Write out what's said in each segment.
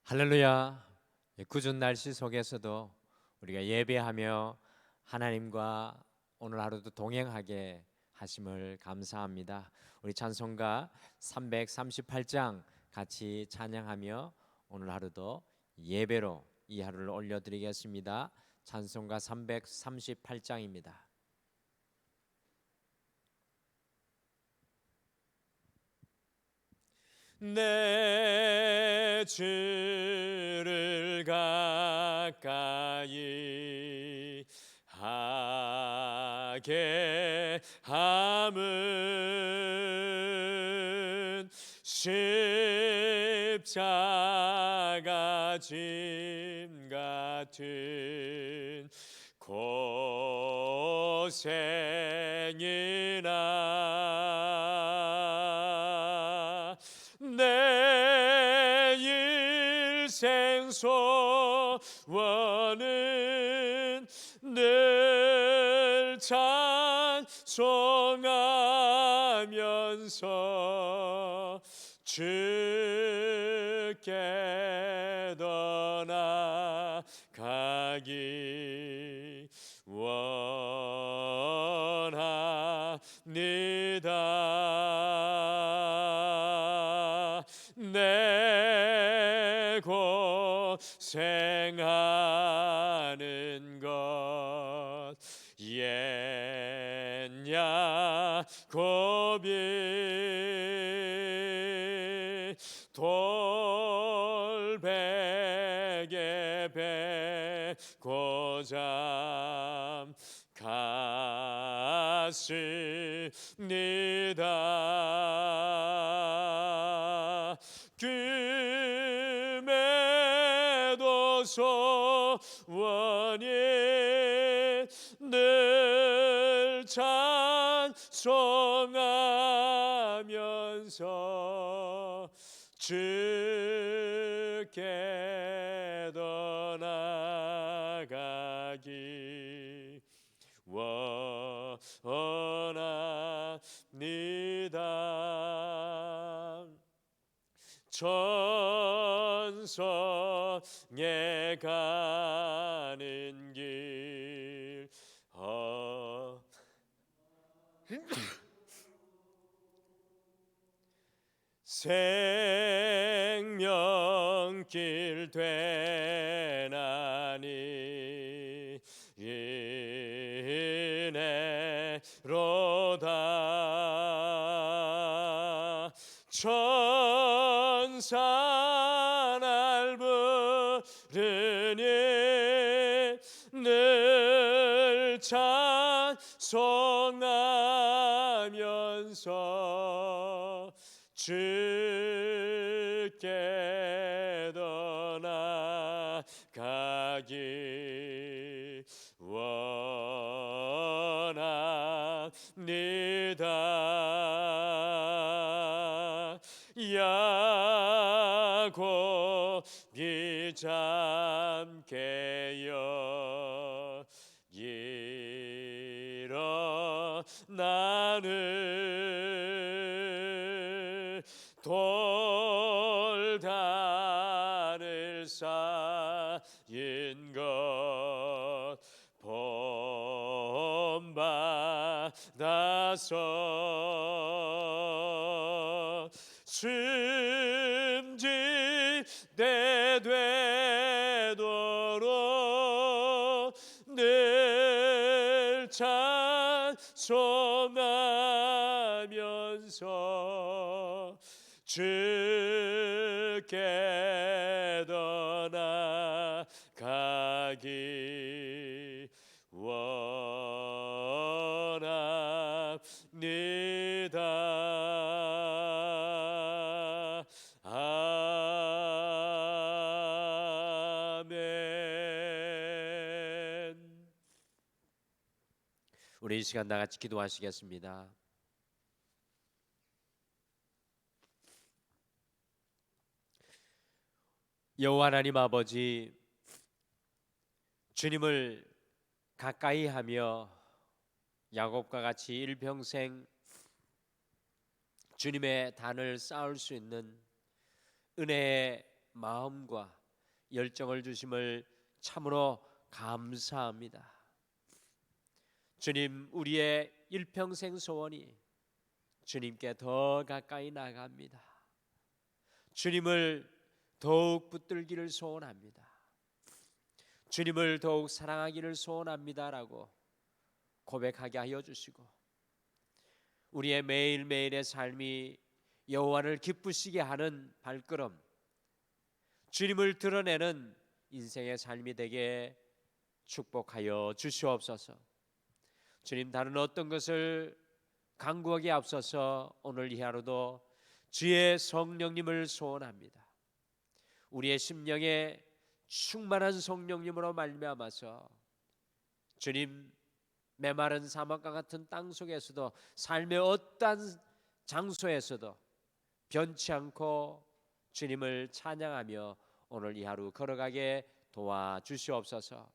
할렐루야. 궂은 날씨 속에서도 우리가 예배하며 하나님과 오늘 하루도 동행하게 하심을 감사합니다. 우리 찬송가 338장 같이 찬양하며 오늘 하루도 예배로 이 하루를 올려드리겠습니다. 찬송가 338장입니다. 내 주를 가까이 하게 함은 십자가 짐 같은 고생이나 내 일생 소원은 늘 찬송하면서 주께 더 나아가기 원합니다. 내 고생하는 것 옛 야곱이 돌베개 베고잠 갔습니다. 금에도 소원이 늘 찬송하면서 주께 더 나아가기 원합니다. 천성에 가는 길 생명길 되나니 이내로다 천사 날 부르니 늘 찬송하면서 주께 더 나아가기 원합니다. 야곱이 잠깨어 일어나는 돌다를 쌓인 것 본받아서 숨짓대 되도록 늘 찬송하면서 주께 더 나아가기 원합니다. 아멘. 우리 이 시간 다 같이 기도하시겠습니다. 여호와 하나님 아버지, 주님을 가까이 하며 야곱과 같이 일평생 주님의 단을 쌓을 수 있는 은혜의 마음과 열정을 주심을 참으로 감사합니다. 주님, 우리의 일평생 소원이 주님께 더 가까이 나아갑니다. 주님을 더욱 붙들기를 소원합니다. 주님을 더욱 사랑하기를 소원합니다라고 고백하게 하여 주시고, 우리의 매일매일의 삶이 여호와를 기쁘시게 하는 발걸음, 주님을 드러내는 인생의 삶이 되게 축복하여 주시옵소서. 주님, 다른 어떤 것을 간구하기에 앞서서 오늘 이 하루도 주의 성령님을 소원합니다. 우리의 심령에 충만한 성령님으로 말미암아서 주님, 메마른 사막과 같은 땅 속에서도, 삶의 어떠한 장소에서도 변치 않고 주님을 찬양하며 오늘 이 하루 걸어가게 도와주시옵소서.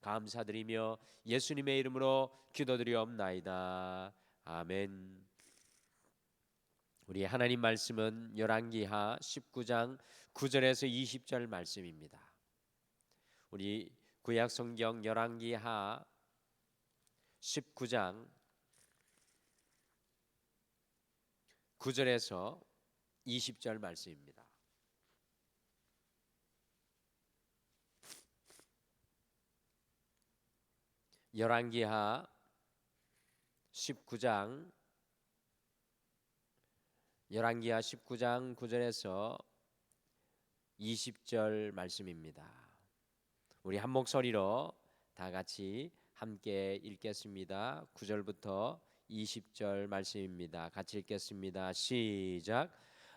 감사드리며 예수님의 이름으로 기도드리옵나이다. 아멘. 우리 하나님 말씀은 열왕기하 19장 9절에서 20절 말씀입니다. 우리 구약 성경 열왕기하 19장 9절에서 20절 말씀입니다. 열왕기하 19장 9절에서 20절 말씀입니다. 우리 한 목소리로 다 같이 함께 읽겠습니다. 9절부터 20절 말씀입니다. 같이 읽겠습니다. 시작.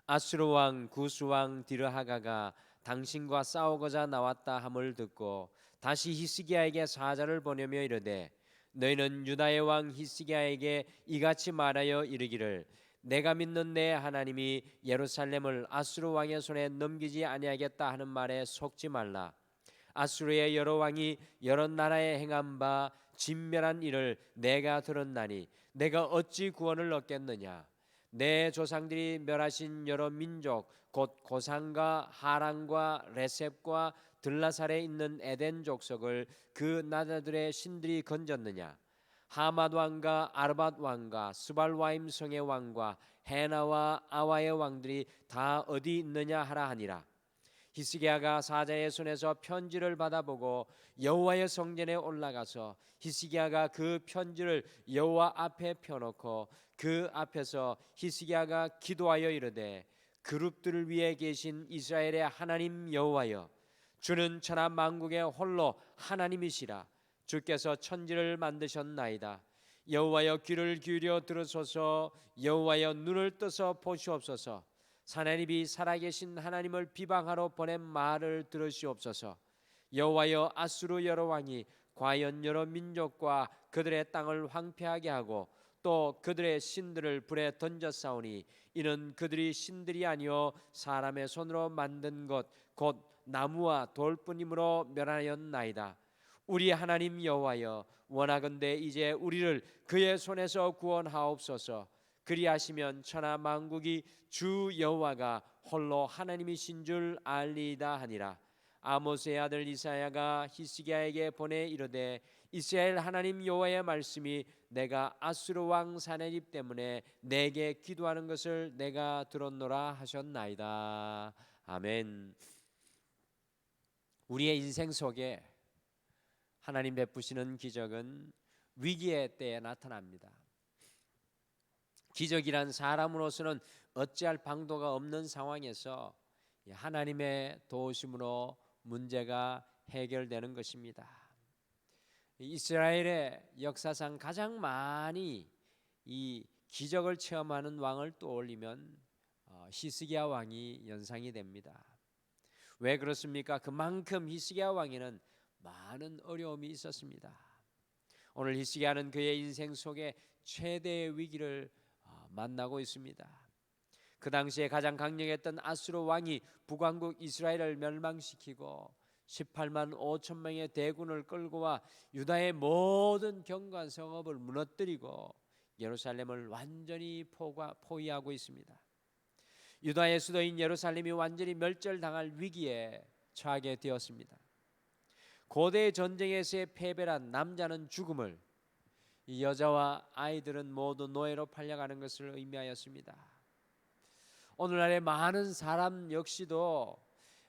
아수르 왕 구스 왕 디르하가가 당신과 싸우고자 나왔다 함을 듣고 다시 히스기야에게 사자를 보내며 이르되, 너희는 유다의 왕 히스기야에게 이같이 말하여 이르기를, 내가 믿는 내 하나님이 예루살렘을 아수르 왕의 손에 넘기지 아니하겠다 하는 말에 속지 말라. 아수르의 여러 왕이 여러 나라에 행한 바 진멸한 일을 내가 들었나니 내가 어찌 구원을 얻겠느냐. 내 조상들이 멸하신 여러 민족 곧 고산과 하란과 레셉과 들라살에 있는 에덴 족속을 그 나라들의 신들이 건졌느냐. 하맛 왕과 아르밧 왕과 스발와임 성의 왕과 헤나와 아와의 왕들이 다 어디 있느냐 하라 하니라. 히스기야가 사자의 손에서 편지를 받아보고 여호와의 성전에 올라가서 히스기야가 그 편지를 여호와 앞에 펴놓고 그 앞에서 히스기야가 기도하여 이르되, 그룹들을 위해 계신 이스라엘의 하나님 여호와여, 주는 천하 만국의 홀로 하나님이시라. 주께서 천지를 만드셨나이다. 여호와여, 귀를 기울여 들으소서. 여호와여, 눈을 떠서 보시옵소서. 사나립이 살아계신 하나님을 비방하러 보낸 말을 들으시옵소서. 여호와여, 아수르 여러 왕이 과연 여러 민족과 그들의 땅을 황폐하게 하고 또 그들의 신들을 불에 던졌사오니 이는 그들이 신들이 아니요 사람의 손으로 만든 것 곧 나무와 돌뿐이므로 멸하였나이다. 우리 하나님 여호와여, 원하건대 이제 우리를 그의 손에서 구원하옵소서. 그리하시면 천하 만국이 주 여호와가 홀로 하나님이신 줄 알리이다 하니라. 아모스의 아들 이사야가 히스기야에게 보내 이르되, 이스라엘 하나님 여호와의 말씀이 내가 아수르 왕 사네립 때문에 내게 기도하는 것을 내가 들었노라 하셨나이다. 아멘. 우리의 인생 속에 하나님 베푸시는 기적은 위기의 때에 나타납니다. 기적이란 사람으로서는 어찌할 방도가 없는 상황에서 하나님의 도우심으로 문제가 해결되는 것입니다. 이스라엘의 역사상 가장 많이 이 기적을 체험하는 왕을 떠올리면 히스기야 왕이 연상이 됩니다. 왜 그렇습니까? 그만큼 히스기야 왕에는 많은 어려움이 있었습니다. 오늘 히스기야는 그의 인생 속에 최대의 위기를 만나고 있습니다. 그 당시에 가장 강력했던 아수르 왕이 북왕국 이스라엘을 멸망시키고 18만 5천 명의 대군을 끌고 와 유다의 모든 경관 성읍을 무너뜨리고 예루살렘을 완전히 포위하고 있습니다. 유다의 수도인 예루살렘이 완전히 멸절당할 위기에 처하게 되었습니다. 고대 전쟁에서의 패배란 남자는 죽음을, 이 여자와 아이들은 모두 노예로 팔려가는 것을 의미하였습니다. 오늘날의 많은 사람 역시도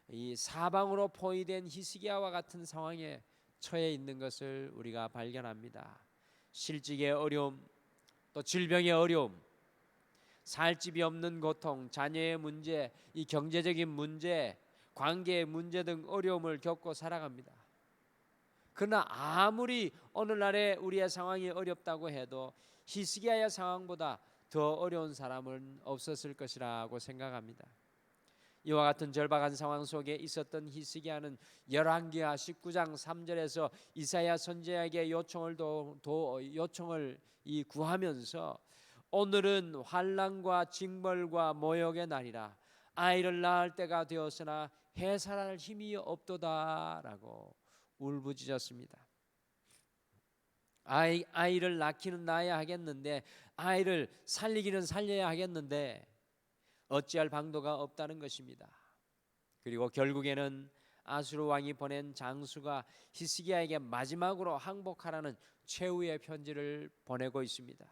이 사방으로 포위된 히스기야와 같은 상황에 처해 있는 것을 우리가 발견합니다. 실직의 어려움, 또 질병의 어려움, 살 집이 없는 고통, 자녀의 문제, 이 경제적인 문제, 관계의 문제 등 어려움을 겪고 살아갑니다. 그러나 아무리 오늘날의 우리의 상황이 어렵다고 해도 히스기야의 상황보다 더 어려운 사람은 없었을 것이라고 생각합니다. 이와 같은 절박한 상황 속에 있었던 히스기야는 열왕기하 19장 3절에서 이사야 선지자에게 요청을 구하면서 오늘은 환난과 징벌과 모욕의 날이라 아이를 낳을 때가 되었으나 해산할 힘이 없도다라고 울부짖었습니다. 아이를 낳기는 낳아야 하겠는데, 아이를 살리기는 살려야 하겠는데 어찌할 방도가 없다는 것입니다. 그리고 결국에는 아수르 왕이 보낸 장수가 히스기야에게 마지막으로 항복하라는 최후의 편지를 보내고 있습니다.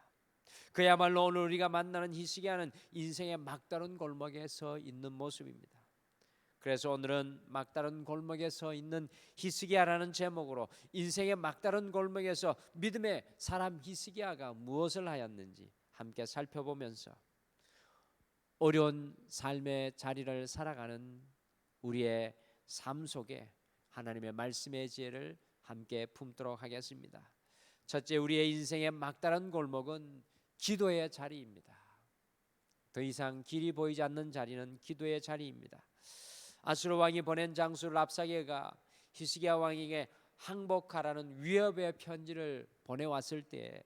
그야말로 오늘 우리가 만나는 히스기야는 인생의 막다른 골목에 서 있는 모습입니다. 그래서 오늘은 막다른 골목에 서 있는 히스기야라는 제목으로 인생의 막다른 골목에서 믿음의 사람 히스기야가 무엇을 하였는지 함께 살펴보면서 어려운 삶의 자리를 살아가는 우리의 삶 속에 하나님의 말씀의 지혜를 함께 품도록 하겠습니다. 첫째, 우리의 인생의 막다른 골목은 기도의 자리입니다. 더 이상 길이 보이지 않는 자리는 기도의 자리입니다. 아수르 왕이 보낸 장수 랍사게가 히스기야 왕에게 항복하라는 위협의 편지를 보내왔을 때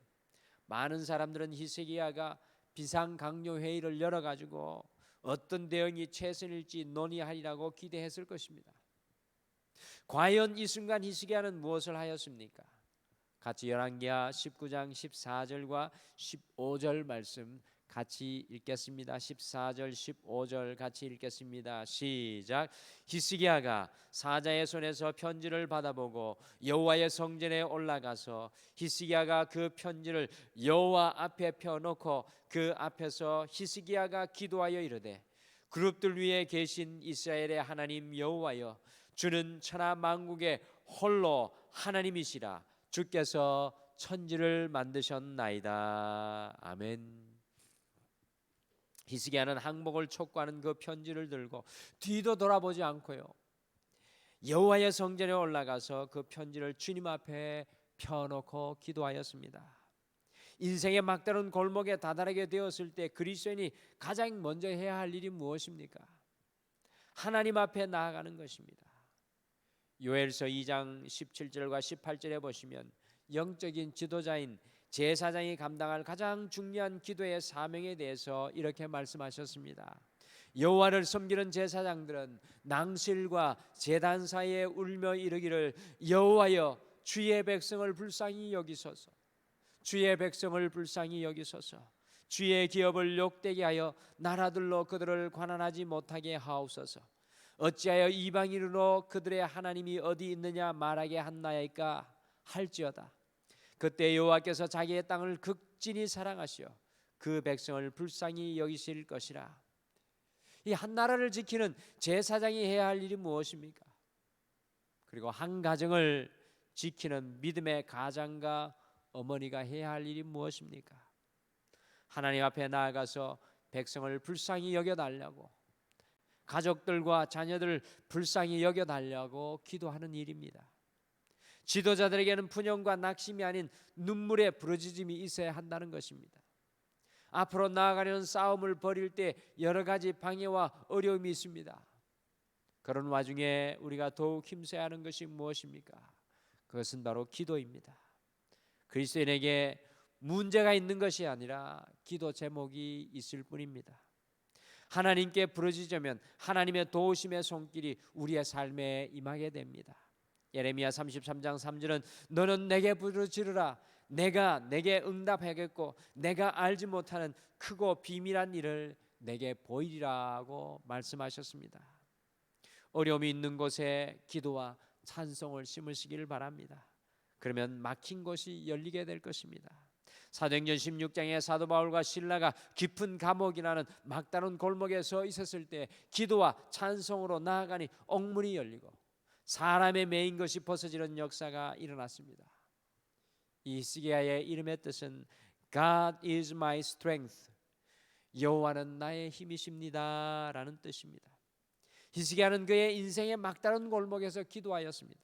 많은 사람들은 히스기야가 비상강요회의를 열어가지고 어떤 대응이 최선일지 논의하리라고 기대했을 것입니다. 과연 이 순간 히스기야는 무엇을 하였습니까? 같이 열왕기하 19장 14절과 15절 말씀 같이 읽겠습니다. 14절 15절 같이 읽겠습니다. 시작. 히스기야가 사자의 손에서 편지를 받아보고 여호와의 성전에 올라가서 히스기야가 그 편지를 여호와 앞에 펴놓고 그 앞에서 히스기야가 기도하여 이르되 그룹들 위에 계신 이스라엘의 하나님 여호와여, 주는 천하 만국의 홀로 하나님이시라. 주께서 천지를 만드셨나이다. 아멘. 히스기야는 항복을 촉구하는 그 편지를 들고 뒤도 돌아보지 않고요, 여호와의 성전에 올라가서 그 편지를 주님 앞에 펴놓고 기도하였습니다. 인생의 막다른 골목에 다다르게 되었을 때 그리스도인이 가장 먼저 해야 할 일이 무엇입니까? 하나님 앞에 나아가는 것입니다. 요엘서 2장 17절과 18절에 보시면 영적인 지도자인 제사장이 감당할 가장 중요한 기도의 사명에 대해서 이렇게 말씀하셨습니다. 여호와를 섬기는 제사장들은 낭실과 제단 사이에 울며 이르기를 여호와여, 주의 백성을 불쌍히 여기소서. 주의 백성을 불쌍히 여기소서. 주의 기업을 욕되게 하여 나라들로 그들을 관한하지 못하게 하옵소서. 어찌하여 이방인으로 그들의 하나님이 어디 있느냐 말하게 한나이까 할지어다. 그때 여호와께서 자기의 땅을 극진히 사랑하시어 그 백성을 불쌍히 여기실 것이라. 이 한 나라를 지키는 제사장이 해야 할 일이 무엇입니까? 그리고 한 가정을 지키는 믿음의 가장과 어머니가 해야 할 일이 무엇입니까? 하나님 앞에 나아가서 백성을 불쌍히 여겨달라고, 가족들과 자녀들을 불쌍히 여겨달라고 기도하는 일입니다. 지도자들에게는 푸념과 낙심이 아닌 눈물의 부르짖음이 있어야 한다는 것입니다. 앞으로 나아가려는 싸움을 벌일 때 여러 가지 방해와 어려움이 있습니다. 그런 와중에 우리가 더욱 힘써야 하는 것이 무엇입니까? 그것은 바로 기도입니다. 그리스도인에게 문제가 있는 것이 아니라 기도 제목이 있을 뿐입니다. 하나님께 부르짖으면 하나님의 도우심의 손길이 우리의 삶에 임하게 됩니다. 예레미야 33장 3절은 너는 내게 부르짖으라, 내가 내게 응답하겠고 내가 알지 못하는 크고 비밀한 일을 내게 보이리라고 말씀하셨습니다. 어려움이 있는 곳에 기도와 찬송을 심으시기를 바랍니다. 그러면 막힌 곳이 열리게 될 것입니다. 사도행전 16장에 사도 바울과 실라가 깊은 감옥이라는 막다른 골목에 서 있었을 때 기도와 찬송으로 나아가니 옥문이 열리고 사람의 매인 것이 벗어지는 역사가 일어났습니다. 이 히스기야의 이름의 뜻은 God is my strength, 여호와는 나의 힘이십니다 라는 뜻입니다. 히스기야는 그의 인생의 막다른 골목에서 기도하였습니다.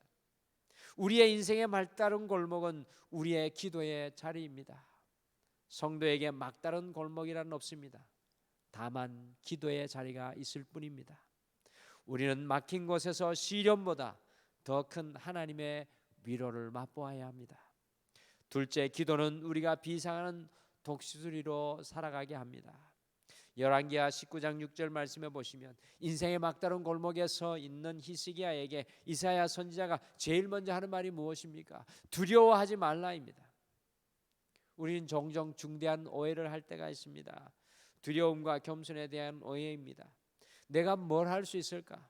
우리의 인생의 막다른 골목은 우리의 기도의 자리입니다. 성도에게 막다른 골목이란 없습니다. 다만 기도의 자리가 있을 뿐입니다. 우리는 막힌 곳에서 시련보다 더 큰 하나님의 위로를 맛보아야 합니다. 둘째, 기도는 우리가 비상하는 독수리로 살아가게 합니다. 열왕기하 19장 6절 말씀해 보시면 인생의 막다른 골목에 서 있는 히스기야에게 이사야 선지자가 제일 먼저 하는 말이 무엇입니까? 두려워하지 말라입니다. 우리는 종종 중대한 오해를 할 때가 있습니다. 두려움과 겸손에 대한 오해입니다. 내가 뭘 할 수 있을까?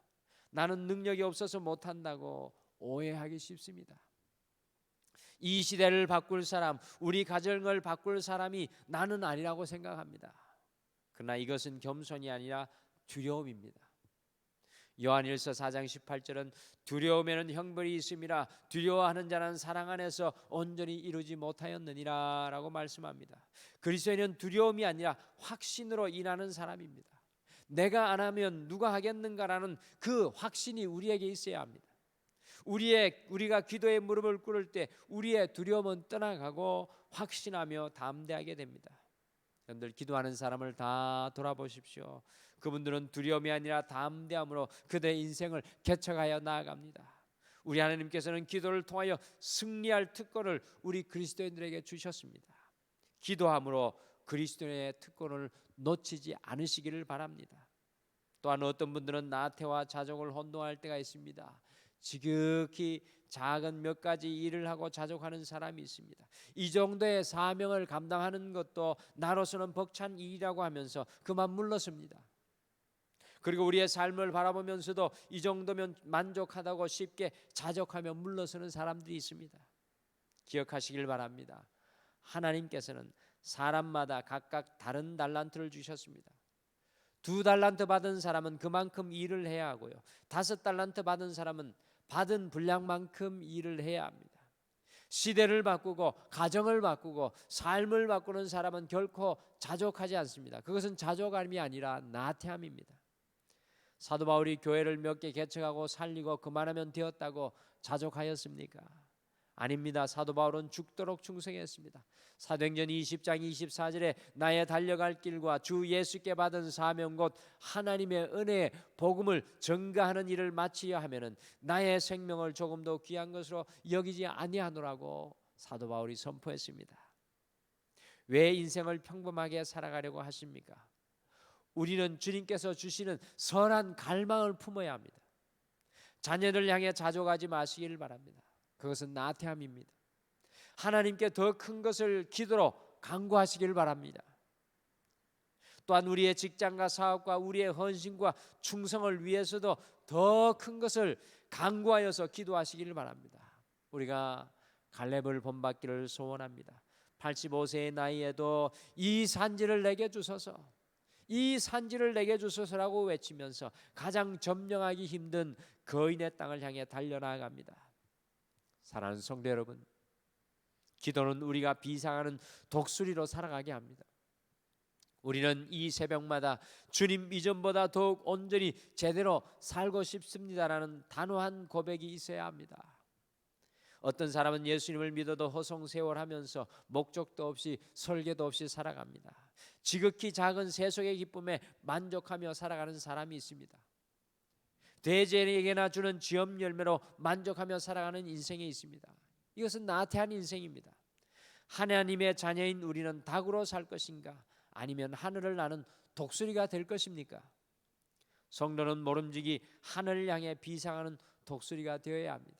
나는 능력이 없어서 못한다고 오해하기 쉽습니다. 이 시대를 바꿀 사람, 우리 가정을 바꿀 사람이 나는 아니라고 생각합니다. 그러나 이것은 겸손이 아니라 두려움입니다. 요한일서 4장 18절은 두려움에는 형벌이 있음이라 두려워하는 자는 사랑 안에서 온전히 이루지 못하였느니라 라고 말씀합니다. 그리스도인은 두려움이 아니라 확신으로 일하는 사람입니다. 내가 안 하면 누가 하겠는가라는 그 확신이 우리에게 있어야 합니다. 우리가 기도에 무릎을 꿇을 때 우리의 두려움은 떠나가고 확신하며 담대하게 됩니다. 여러분들 기도하는 사람을 다 돌아보십시오. 그분들은 두려움이 아니라 담대함으로 그들의 인생을 개척하여 나아갑니다. 우리 하나님께서는 기도를 통하여 승리할 특권을 우리 그리스도인들에게 주셨습니다. 기도함으로 그리스도인의 특권을 놓치지 않으시기를 바랍니다. 또한 어떤 분들은 나태와 자족을 혼동할 때가 있습니다. 지극히 작은 몇 가지 일을 하고 자족하는 사람이 있습니다. 이 정도의 사명을 감당하는 것도 나로서는 벅찬 일이라고 하면서 그만 물러섭니다. 그리고 우리의 삶을 바라보면서도 이 정도면 만족하다고 쉽게 자족하며 물러서는 사람들이 있습니다. 기억하시길 바랍니다. 하나님께서는 사람마다 각각 다른 달란트를 주셨습니다. 2달란트 받은 사람은 그만큼 일을 해야 하고요. 5달란트 받은 사람은 받은 분량만큼 일을 해야 합니다. 시대를 바꾸고 가정을 바꾸고 삶을 바꾸는 사람은 결코 자족하지 않습니다. 그것은 자족함이 아니라 나태함입니다. 사도 바울이 교회를 몇 개 개척하고 살리고 그만하면 되었다고 자족하였습니까? 아닙니다. 사도 바울은 죽도록 충성했습니다. 사도행전 20장 24절에 나의 달려갈 길과 주 예수께 받은 사명 곧 하나님의 은혜의 복음을 전가하는 일을 마치려 하면은 나의 생명을 조금도 귀한 것으로 여기지 아니하노라고 사도 바울이 선포했습니다. 왜 인생을 평범하게 살아가려고 하십니까? 우리는 주님께서 주시는 선한 갈망을 품어야 합니다. 자녀들 향해 자족하지 마시기를 바랍니다. 그것은 나태함입니다. 하나님께 더 큰 것을 기도로 간구하시길 바랍니다. 또한 우리의 직장과 사업과 우리의 헌신과 충성을 위해서도 더 큰 것을 간구하여서 기도하시기를 바랍니다. 우리가 갈렙을 본받기를 소원합니다. 85세의 나이에도 이 산지를 내게 주소서, 이 산지를 내게 주소서라고 외치면서 가장 점령하기 힘든 거인의 땅을 향해 달려나갑니다. 사랑하는 성도 여러분, 기도는 우리가 비상하는 독수리로 살아가게 합니다. 우리는 이 새벽마다 주님 이전보다 더욱 온전히 제대로 살고 싶습니다라는 단호한 고백이 있어야 합니다. 어떤 사람은 예수님을 믿어도 허송세월하면서 목적도 없이 설계도 없이 살아갑니다. 지극히 작은 세속의 기쁨에 만족하며 살아가는 사람이 있습니다. 대제에게나 주는 지엄 열매로 만족하며 살아가는 인생이 있습니다. 이것은 나태한 인생입니다. 하나님의 자녀인 우리는 닭으로 살 것인가 아니면 하늘을 나는 독수리가 될 것입니까? 성도는 모름지기 하늘을 향해 비상하는 독수리가 되어야 합니다.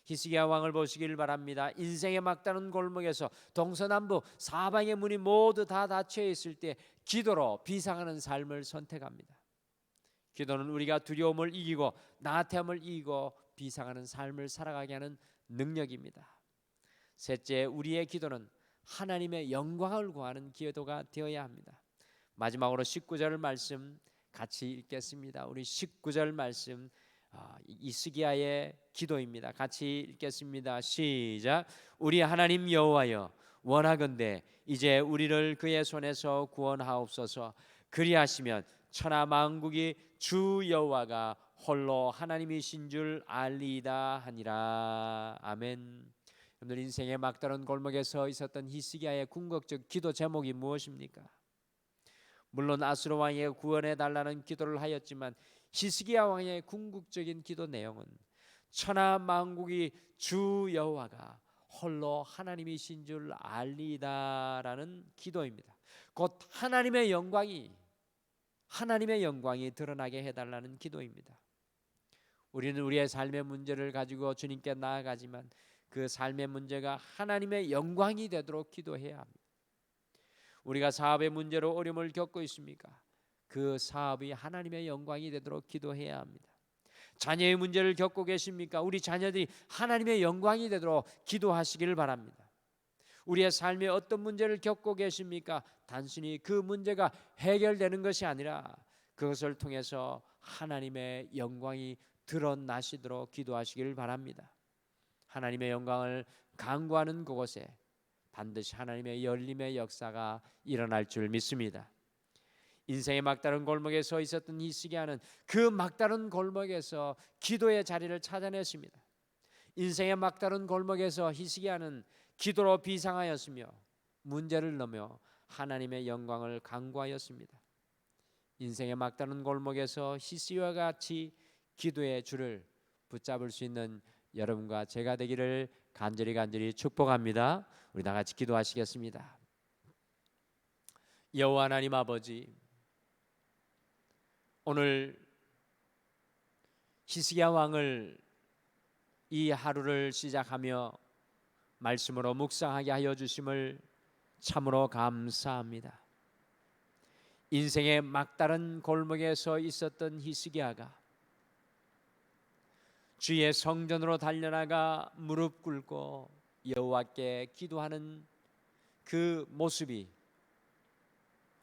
히스기야 왕을 보시기를 바랍니다. 인생의 막다른 골목에서 동서남북 사방의 문이 모두 다 닫혀 있을 때 기도로 비상하는 삶을 선택합니다. 기도는 우리가 두려움을 이기고 나태함을 이기고 비상하는 삶을 살아가게 하는 능력입니다. 셋째, 우리의 기도는 하나님의 영광을 구하는 기도가 되어야 합니다. 마지막으로 19절 말씀 같이 읽겠습니다. 우리 19절 말씀 이스기야의 기도입니다. 같이 읽겠습니다. 시작. 우리 하나님 여호와여, 원하건대 이제 우리를 그의 손에서 구원하옵소서. 그리하시면 천하 만국이 주 여호와가 홀로 하나님이신 줄 알리이다 하니라. 아멘. 여러분들, 인생의 막다른 골목에서 있었던 히스기야의 궁극적 기도 제목이 무엇입니까? 물론 아수르 왕에게 구원해 달라는 기도를 하였지만 히스기야 왕의 궁극적인 기도 내용은 천하 만국이 주 여호와가 홀로 하나님이신 줄 알리다라는 기도입니다. 곧 하나님의 영광이 드러나게 해달라는 기도입니다. 우리는 우리의 삶의 문제를 가지고 주님께 나아가지만 그 삶의 문제가 하나님의 영광이 되도록 기도해야 합니다. 우리가 사업의 문제로 어려움을 겪고 있습니까? 그 사업이 하나님의 영광이 되도록 기도해야 합니다. 자녀의 문제를 겪고 계십니까? 우리 자녀들이 하나님의 영광이 되도록 기도하시기를 바랍니다. 우리의 삶에 어떤 문제를 겪고 계십니까? 단순히 그 문제가 해결되는 것이 아니라 그것을 통해서 하나님의 영광이 드러나시도록 기도하시기를 바랍니다. 하나님의 영광을 간구하는 그곳에 반드시 하나님의 열림의 역사가 일어날 줄 믿습니다. 인생의 막다른 골목에 서 있었던 히스기야는 그 막다른 골목에서 기도의 자리를 찾아냈습니다. 인생의 막다른 골목에서 히스기야는 기도로 비상하였으며 문제를 넘어 하나님의 영광을 간구하였습니다. 인생의 막다른 골목에서 히스기야와 같이 기도의 줄을 붙잡을 수 있는 여러분과 제가 되기를 간절히 축복합니다. 우리 다 같이 기도하시겠습니다. 여호와 하나님 아버지, 오늘 히스기야 왕을 이 하루를 시작하며 말씀으로 묵상하게 하여 주심을 참으로 감사합니다. 인생의 막다른 골목에서 있었던 히스기야가 주의 성전으로 달려나가 무릎 꿇고 여호와께 기도하는 그 모습이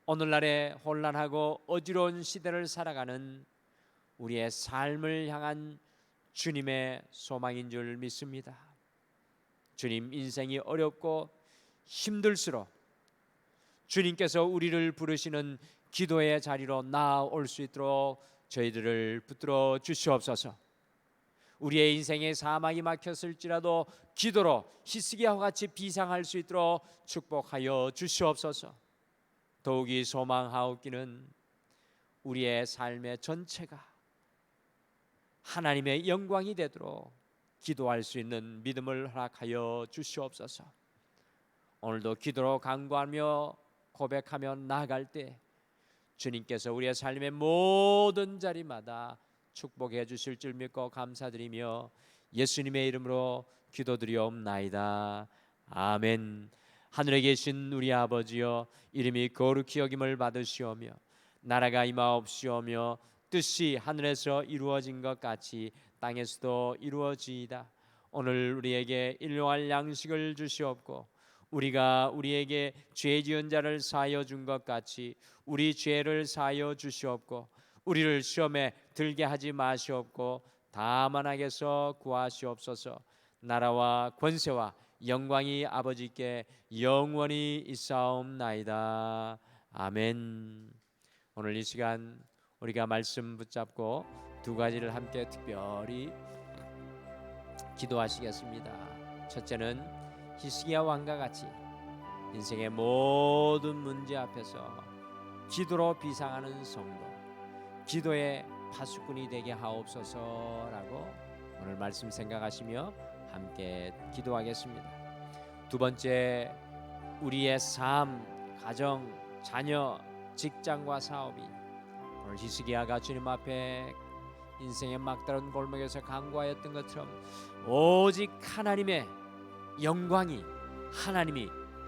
오늘날의 혼란하고 어지러운 시대를 살아가는 우리의 삶을 향한 주님의 소망인 줄 믿습니다. 주님, 인생이 어렵고 힘들수록 주님께서 우리를 부르시는 기도의 자리로 나아올 수 있도록 저희들을 붙들어 주시옵소서. 우리의 인생에 사막이 막혔을지라도 기도로 히스기야와 같이 비상할 수 있도록 축복하여 주시옵소서. 더욱이 소망하옵기는 우리의 삶의 전체가 하나님의 영광이 되도록 기도할 수 있는 믿음을 허락하여 주시옵소서. 오늘도 기도로 간구하며 고백하며 나아갈 때 주님께서 우리의 삶의 모든 자리마다 축복해 주실 줄 믿고 감사드리며 예수님의 이름으로 기도드리옵나이다. 아멘. 하늘에 계신 우리 아버지여, 이름이 거룩히 여김을 받으시오며 나라가 임하옵시오며 뜻이 하늘에서 이루어진 것 같이 땅에서도 이루어지이다. 오늘 우리에게 일용할 양식을 주시옵고 우리가 우리에게 죄 지은 자를 사하여 준 것 같이 우리 죄를 사하여 주시옵고 우리를 시험에 들게 하지 마시옵고 다만 악에서 구하시옵소서. 나라와 권세와 영광이 아버지께 영원히 있사옵나이다. 아멘. 오늘 이 시간 우리가 말씀 붙잡고 두 가지를 함께 특별히 기도하시겠습니다. 첫째는 히스기야 왕과 같이 인생의 모든 문제 앞에서 기도로 비상하는 성도, 기도의 파수꾼이 되게 하옵소서라고 오늘 말씀 생각하시며 함께 기도하겠습니다. 두 번째, 우리의 삶, 가정, 자녀, 직장과 사업이 오늘 히스기야가 주님 앞에 인생의 막다른 골목에서 간구하였던 것처럼 오직 하나님의 영광이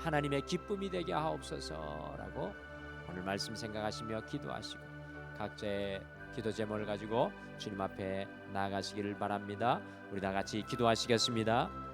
하나님의 기쁨이 되게 하옵소서라고 오늘 말씀 생각하시며 기도하시고 각자의 기도 제목을 가지고 주님 앞에 나아가시기를 바랍니다. 우리 다 같이 기도하시겠습니다.